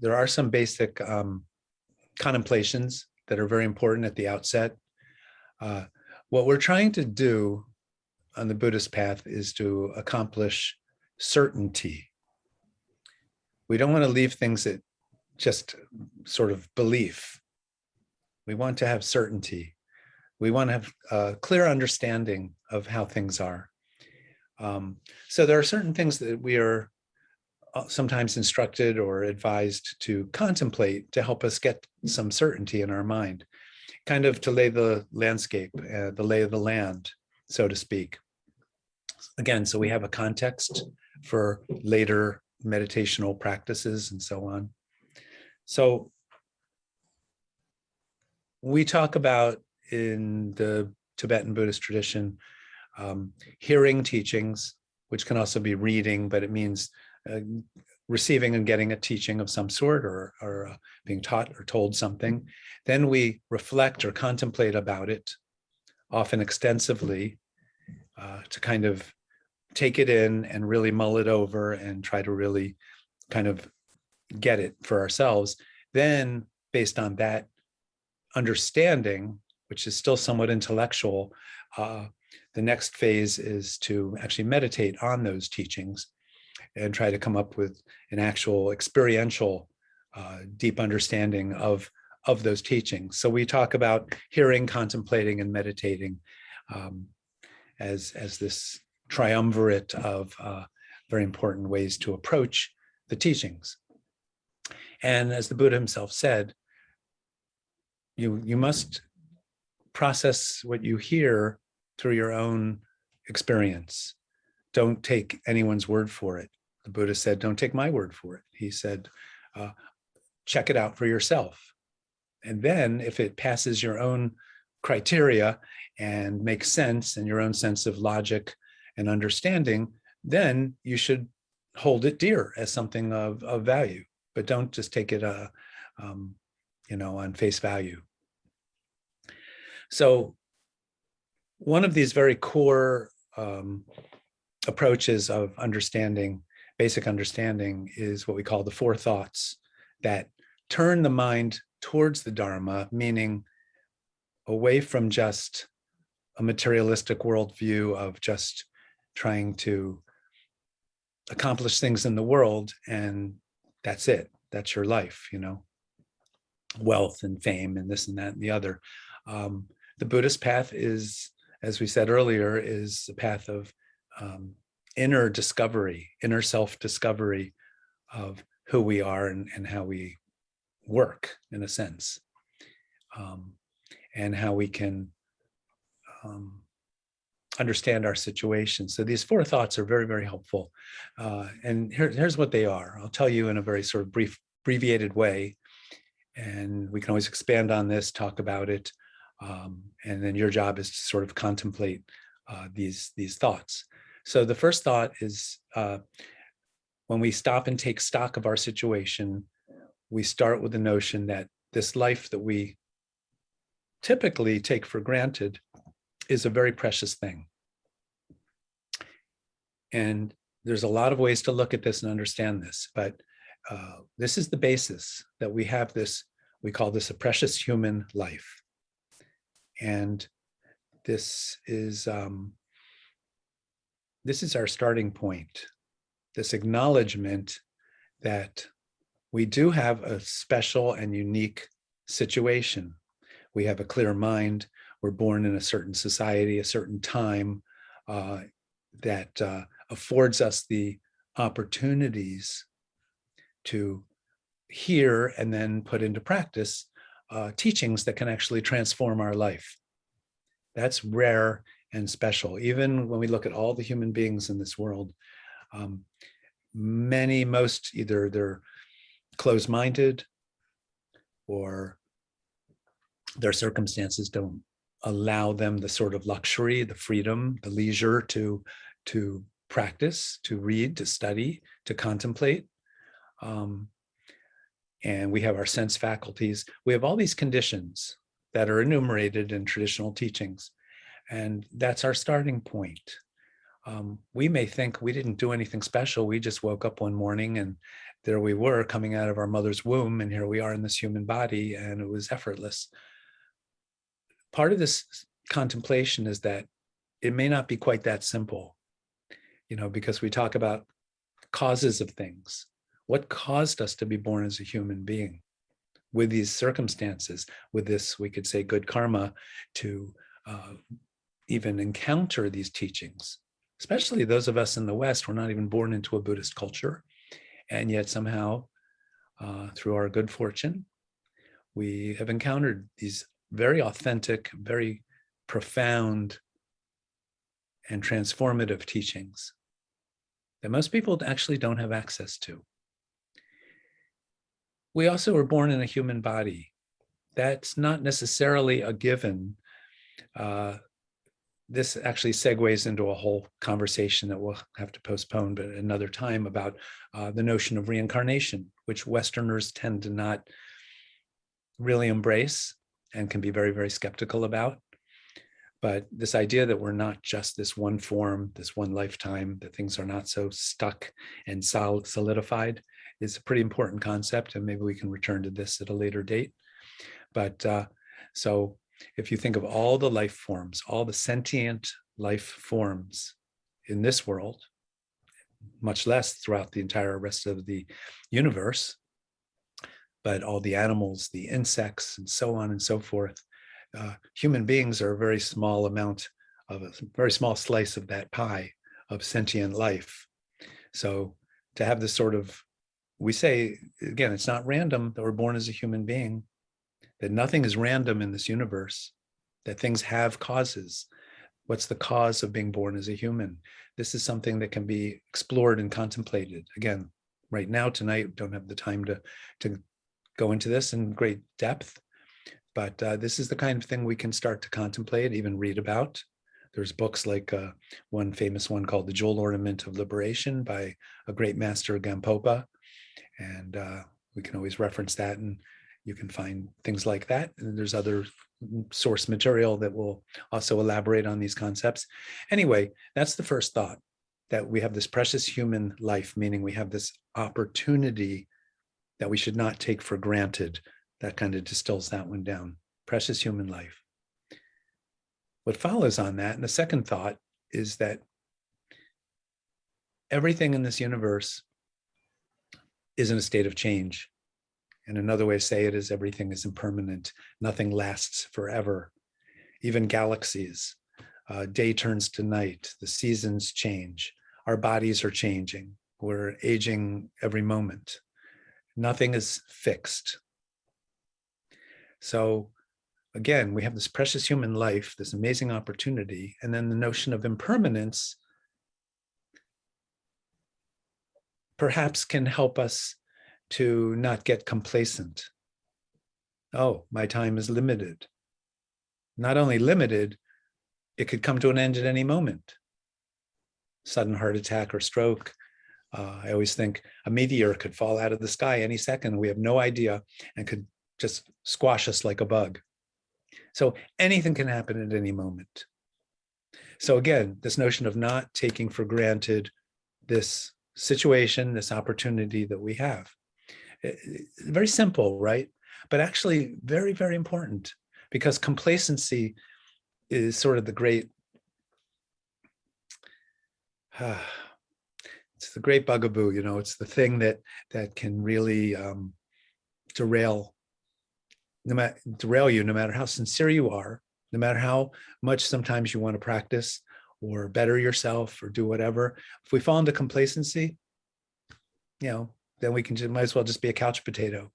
There are some basic contemplations that are very important at the outset. What we're trying to do on the Buddhist path is to accomplish certainty. We don't want to leave things at just sort of belief. We want to have certainty. We want to have a clear understanding of how things are. So there are certain things that we are sometimes instructed or advised to contemplate to help us get some certainty in our mind, kind of to lay the landscape, the lay of the land, so to speak. Again, so we have a context for later meditational practices and so on. So we talk about in the Tibetan Buddhist tradition, hearing teachings, which can also be reading, but it means receiving and getting a teaching of some sort, or being taught or told something. Then we reflect or contemplate about it, often extensively, to kind of take it in and really mull it over and try to really kind of get it for ourselves. Then, based on that understanding, which is still somewhat intellectual, the next phase is to actually meditate on those teachings and try to come up with an actual experiential, deep understanding of those teachings. So we talk about hearing, contemplating, and meditating as this triumvirate of very important ways to approach the teachings. And as the Buddha himself said, you must process what you hear through your own experience. Don't take anyone's word for it. The Buddha said, don't take my word for it. He said, check it out for yourself. And then if it passes your own criteria and makes sense in your own sense of logic and understanding, then you should hold it dear as something of value, but don't just take it on face value. So one of these very core approaches of understanding, basic understanding, is what we call the four thoughts that turn the mind towards the Dharma, meaning away from just a materialistic worldview of just trying to accomplish things in the world and that's it. That's your life, wealth and fame and this and that and the other. The Buddhist path is, as we said earlier, is a path of inner discovery, inner self-discovery of who we are and how we work, in a sense, and how we can understand our situation. So these four thoughts are very, very helpful. And here's what they are. I'll tell you in a very sort of brief, abbreviated way, and we can always expand on this, talk about it. And then your job is to sort of contemplate these thoughts. So the first thought is when we stop and take stock of our situation, we start with the notion that this life that we typically take for granted is a very precious thing. And there's a lot of ways to look at this and understand this, but this is the basis that we have this, we call this a precious human life. And this is our starting point, this acknowledgement that we do have a special and unique situation. We have a clear mind. We're born in a certain society, a certain time that affords us the opportunities to hear and then put into practice teachings that can actually transform our life. That's rare and special. Even when we look at all the human beings in this world, most either they're closed-minded or their circumstances don't allow them the sort of luxury, the freedom, the leisure to practice, to read, to study, to contemplate. And we have our sense faculties. We have all these conditions that are enumerated in traditional teachings. And that's our starting point. We may think we didn't do anything special. We just woke up one morning and there we were coming out of our mother's womb, and here we are in this human body, and it was effortless. Part of this contemplation is that it may not be quite that simple, because we talk about causes of things. What caused us to be born as a human being with these circumstances, with this, we could say, good karma to even encounter these teachings, especially those of us in the West. We're not even born into a Buddhist culture. And yet somehow, through our good fortune, we have encountered these very authentic, very profound, and transformative teachings that most people actually don't have access to. We also were born in a human body. That's not necessarily a given. This actually segues into a whole conversation that we'll have to postpone, but another time, about the notion of reincarnation, which Westerners tend to not really embrace and can be very, very skeptical about. But this idea that we're not just this one form, this one lifetime, that things are not so stuck and solidified is a pretty important concept. And maybe we can return to this at a later date. But so if you think of all the life forms, all the sentient life forms in this world, much less throughout the entire rest of the universe, but all the animals, the insects, and so on and so forth, human beings are a very small amount of a very small slice of that pie of sentient life. So to have this sort of, we say, again, it's not random that we're born as a human being, that nothing is random in this universe, that things have causes. What's the cause of being born as a human? This is something that can be explored and contemplated. Again, right now, tonight, we don't have the time to go into this in great depth, but this is the kind of thing we can start to contemplate, even read about. There's books like one famous one called The Jewel Ornament of Liberation by a great master, Gampopa. And we can always reference that, and you can find things like that. And there's other source material that will also elaborate on these concepts. Anyway, that's the first thought, that we have this precious human life, meaning we have this opportunity that we should not take for granted. That kind of distills that one down. Precious human life. What follows on that, and the second thought, is that everything in this universe is in a state of change. And another way to say it is everything is impermanent. Nothing lasts forever. Even galaxies, day turns to night, the seasons change, our bodies are changing, we're aging every moment. Nothing is fixed. So again, we have this precious human life, this amazing opportunity, and then the notion of impermanence perhaps can help us to not get complacent. Oh, my time is limited. Not only limited, it could come to an end at any moment. Sudden heart attack or stroke. I always think a meteor could fall out of the sky any second. We have no idea, and could just squash us like a bug. So anything can happen at any moment. So again, this notion of not taking for granted this situation, this opportunity that we have. Very simple, right? But actually very, very important, because complacency is sort of the great, it's the great bugaboo, it's the thing that can really derail you, no matter how sincere you are, no matter how much sometimes you want to practice or better yourself or do whatever. If we fall into complacency, then we can might as well just be a couch potato,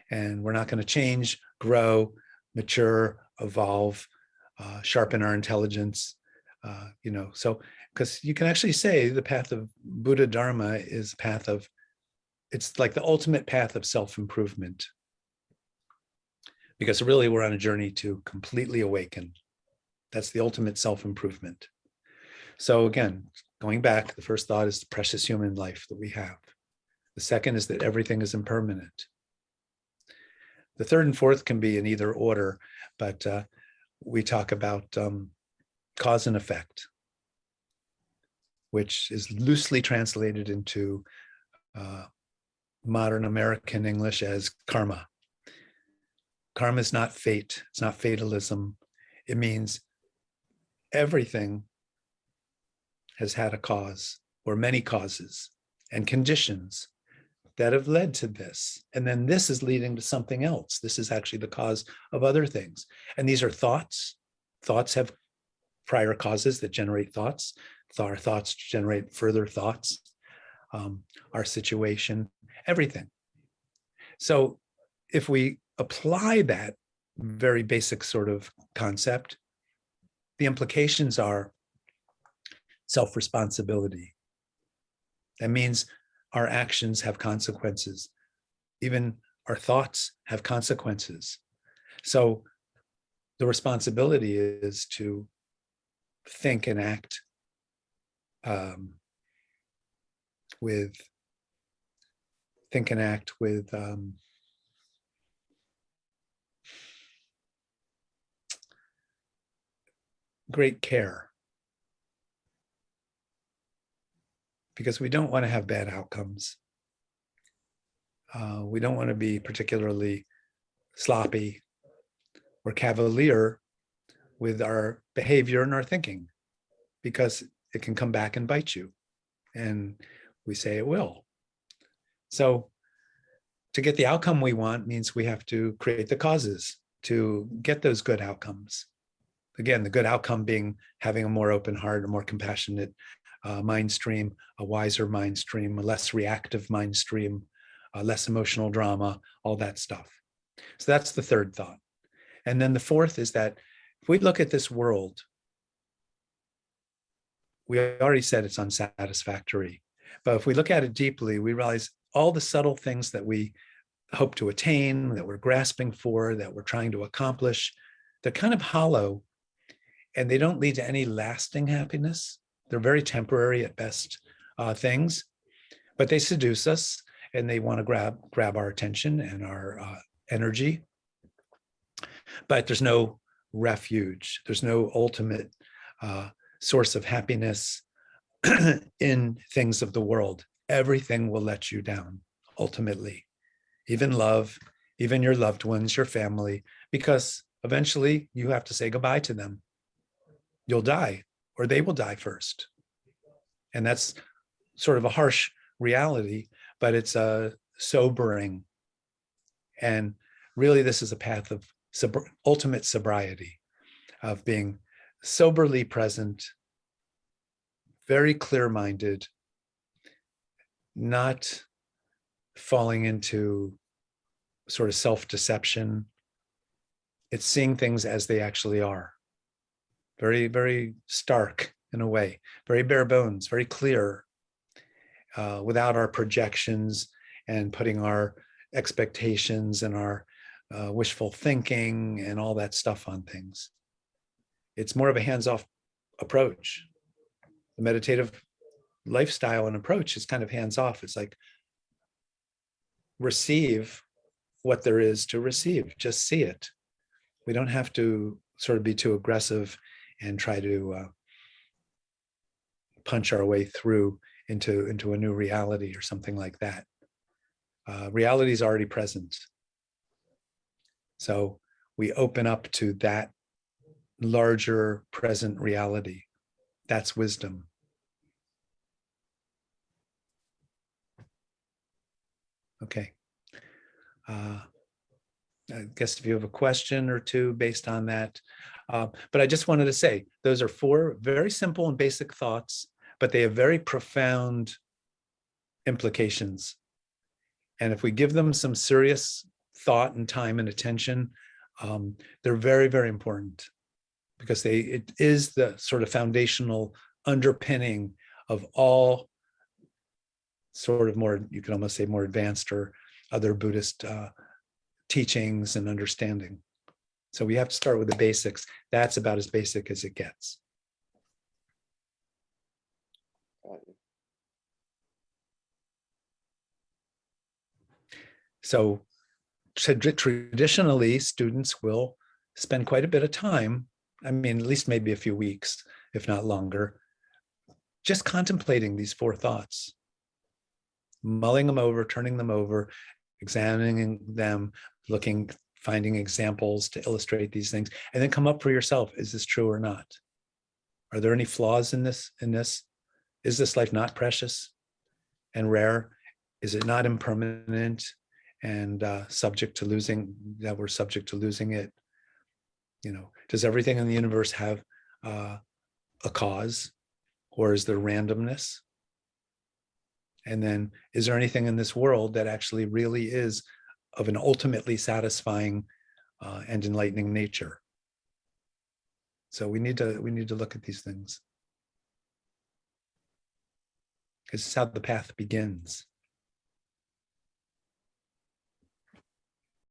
and we're not going to change, grow, mature, evolve, sharpen our intelligence. So because you can actually say the path of Buddha Dharma is it's like the ultimate path of self-improvement, because really we're on a journey to completely awaken. That's the ultimate self-improvement. So again, going back, the first thought is the precious human life that we have. The second is that everything is impermanent. The third and fourth can be in either order, but we talk about cause and effect. which is loosely translated into modern American English as karma. Karma is not fate. It's not fatalism. It means everything has had a cause or many causes and conditions that have led to this. And then this is leading to something else. This is actually the cause of other things. And these are thoughts. Thoughts have prior causes that generate thoughts. Our thoughts generate further thoughts. Our situation, everything. So if we apply that very basic sort of concept, the implications are self-responsibility. That means our actions have consequences. Even our thoughts have consequences. So the responsibility is to think and act with great care, because we don't want to have bad outcomes. We don't want to be particularly sloppy or cavalier with our behavior and our thinking, because it can come back and bite you. And we say it will. So to get the outcome we want means we have to create the causes to get those good outcomes. Again, the good outcome being having a more open heart, a more compassionate mind stream, a wiser mind stream, a less reactive mind stream, less emotional drama, all that stuff. So that's the third thought. And then the fourth is that if we look at this world, we already said it's unsatisfactory. But if we look at it deeply, we realize all the subtle things that we hope to attain, that we're grasping for, that we're trying to accomplish, they're kind of hollow, and they don't lead to any lasting happiness. They're very temporary at best things, but they seduce us, and they want to grab our attention and our energy. But there's no refuge. There's no ultimate source of happiness in things of the world. Everything will let you down, ultimately. Even love, even your loved ones, your family, because eventually you have to say goodbye to them. You'll die, or they will die first. And that's sort of a harsh reality, but it's sobering. And really, this is a path of ultimate sobriety, of being soberly present, very clear-minded, not falling into sort of self-deception. It's seeing things as they actually are. Very, very stark in a way, very bare bones, very clear, without our projections and putting our expectations and our wishful thinking and all that stuff on things. It's more of a hands-off approach. The meditative lifestyle and approach is kind of hands-off. It's like, receive what there is to receive. Just see it. We don't have to sort of be too aggressive and try to punch our way through into a new reality or something like that. Reality is already present. So we open up to that larger present reality. That's wisdom. Okay. I guess if you have a question or two based on that. But I just wanted to say, those are four very simple and basic thoughts, but they have very profound implications. And if we give them some serious thought and time and attention, they're very, very important, because it is the sort of foundational underpinning of all sort of more, you could almost say more advanced or other Buddhist teachings and understanding. So we have to start with the basics. That's about as basic as it gets. So traditionally, students will spend quite a bit of time, I mean, at least maybe a few weeks, if not longer, just contemplating these four thoughts, mulling them over, turning them over, examining them, looking, finding examples to illustrate these things, and then come up for yourself. Is this true or not? Are there any flaws in this? Is this life not precious and rare? Is it not impermanent and subject to losing, that we're subject to losing it? Does everything in the universe have a cause, or is there randomness? And then, is there anything in this world that actually really is of an ultimately satisfying and enlightening nature? So we need to look at these things. This is how the path begins.